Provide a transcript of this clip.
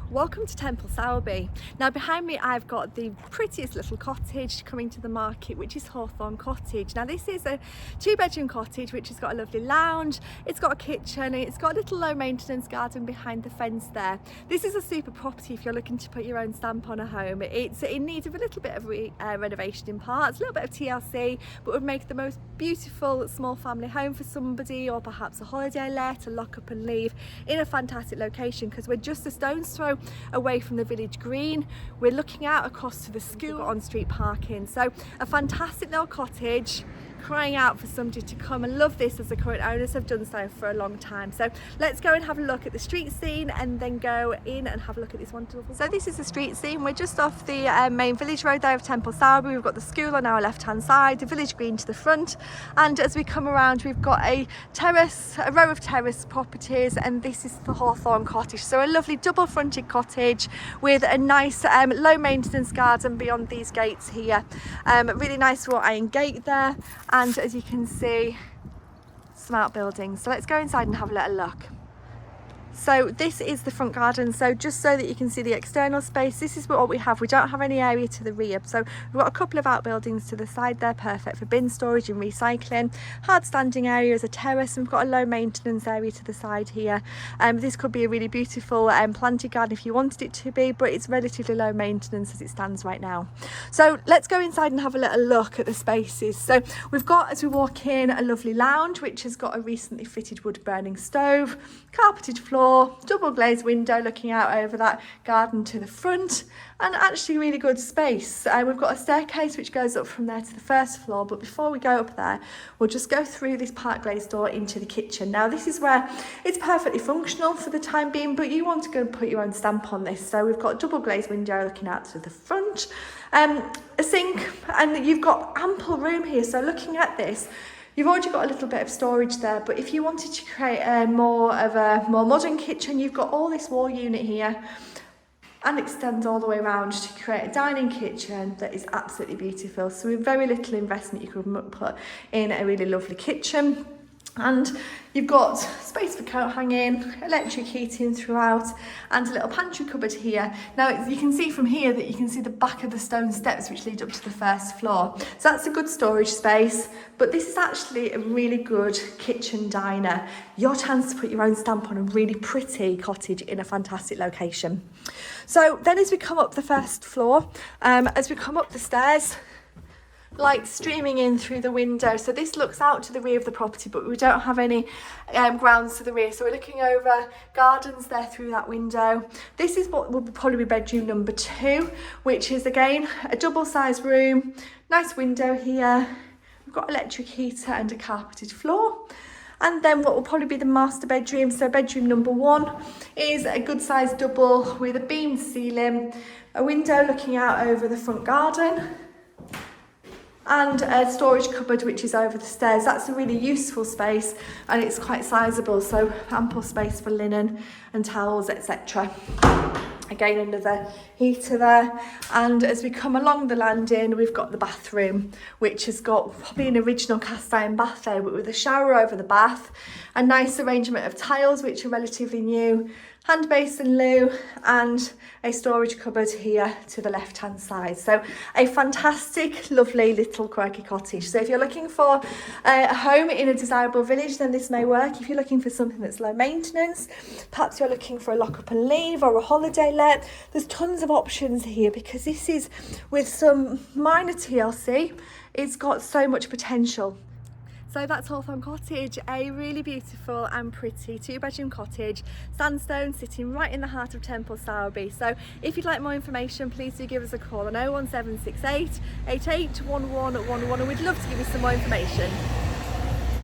Welcome to Temple Sowerby. Now behind me I've got the prettiest little cottage coming to the market, which is Hawthorne Cottage. Now this is a 2-bedroom cottage which has got a lovely lounge, it's got a kitchen, it's got a little low maintenance garden behind the fence there. This is a super property if you're looking to put your own stamp on a home. It's in need of a little bit of renovation in parts, a little bit of TLC, but would make the most beautiful small family home for somebody, or perhaps a holiday let, a lock up and leave, in a fantastic location because we're just a stone's throw away from the village green. We're looking out across to the school, on street parking, so a fantastic little cottage crying out for somebody to come and love this, as the current owners have done so for a long time. So let's go and have a look at the street scene and then go in and have a look at this wonderful. So this is the street scene. We're just off the main village road there of Temple Sowerby. We've got the school on our left hand side, the village green to the front, and as we come around we've got a row of terrace properties, and this is the Hawthorne Cottage. So a lovely double fronted cottage with a nice low maintenance garden beyond these gates here. Really nice wrought iron gate there, and as you can see, some outbuildings. So let's go inside and have a little look. So this is the front garden, so just so that you can see the external space, this is what we have. We don't have any area to the rear, so we've got a couple of outbuildings to the side there, perfect for bin storage and recycling. Hard standing area as a terrace, and we've got a low maintenance area to the side here. This could be a really beautiful planted garden if you wanted it to be, but it's relatively low maintenance as it stands right now. So let's go inside and have a little look at the spaces. So we've got, as we walk in, a lovely lounge which has got a recently fitted wood burning stove, carpeted floor, double glazed window looking out over that garden to the front, and actually really good space. We've got a staircase which goes up from there to the first floor, but before we go up there we'll just go through this part glazed door into the kitchen. Now this is where it's perfectly functional for the time being, but you want to go and put your own stamp on this. So we've got a double glazed window looking out to the front, a sink, and you've got ample room here. So looking at this, you've already got a little bit of storage there, but if you wanted to create a more modern kitchen, you've got all this wall unit here and extends all the way around to create a dining kitchen that is absolutely beautiful. So with very little investment you could put in a really lovely kitchen. And you've got space for coat hanging, electric heating throughout, and a little pantry cupboard here. Now you can see from here that you can see the back of the stone steps which lead up to the first floor. So that's a good storage space, but this is actually a really good kitchen diner. Your chance to put your own stamp on a really pretty cottage in a fantastic location. So then as we come up the first floor, as we come up the stairs, light streaming in through the window. So this looks out to the rear of the property, but we don't have any grounds to the rear, so we're looking over gardens there through that window. This is what will probably be bedroom number 2, which is again a double-sized room, nice window here. We've got electric heater and a carpeted floor. And then what will probably be the master bedroom, so bedroom number 1 is a good sized double with a beamed ceiling, a window looking out over the front garden, and a storage cupboard which is over the stairs. That's a really useful space, and it's quite sizable, so ample space for linen and towels, etc. Again, another heater there. And as we come along the landing, we've got the bathroom, which has got probably an original cast iron bath there, but with a shower over the bath, a nice arrangement of tiles which are relatively new, hand basin loo, and a storage cupboard here to the left hand side. So a fantastic, lovely little quirky cottage. So if you're looking for a home in a desirable village, then this may work. If you're looking for something that's low maintenance, perhaps you're looking for a lock up and leave or a holiday let, there's tons of options here, because this is, with some minor TLC, it's got so much potential. So that's Hawthorne Cottage, a really beautiful and pretty 2-bedroom cottage, sandstone, sitting right in the heart of Temple Sowerby. So if you'd like more information, please do give us a call on 01768 881111, and we'd love to give you some more information.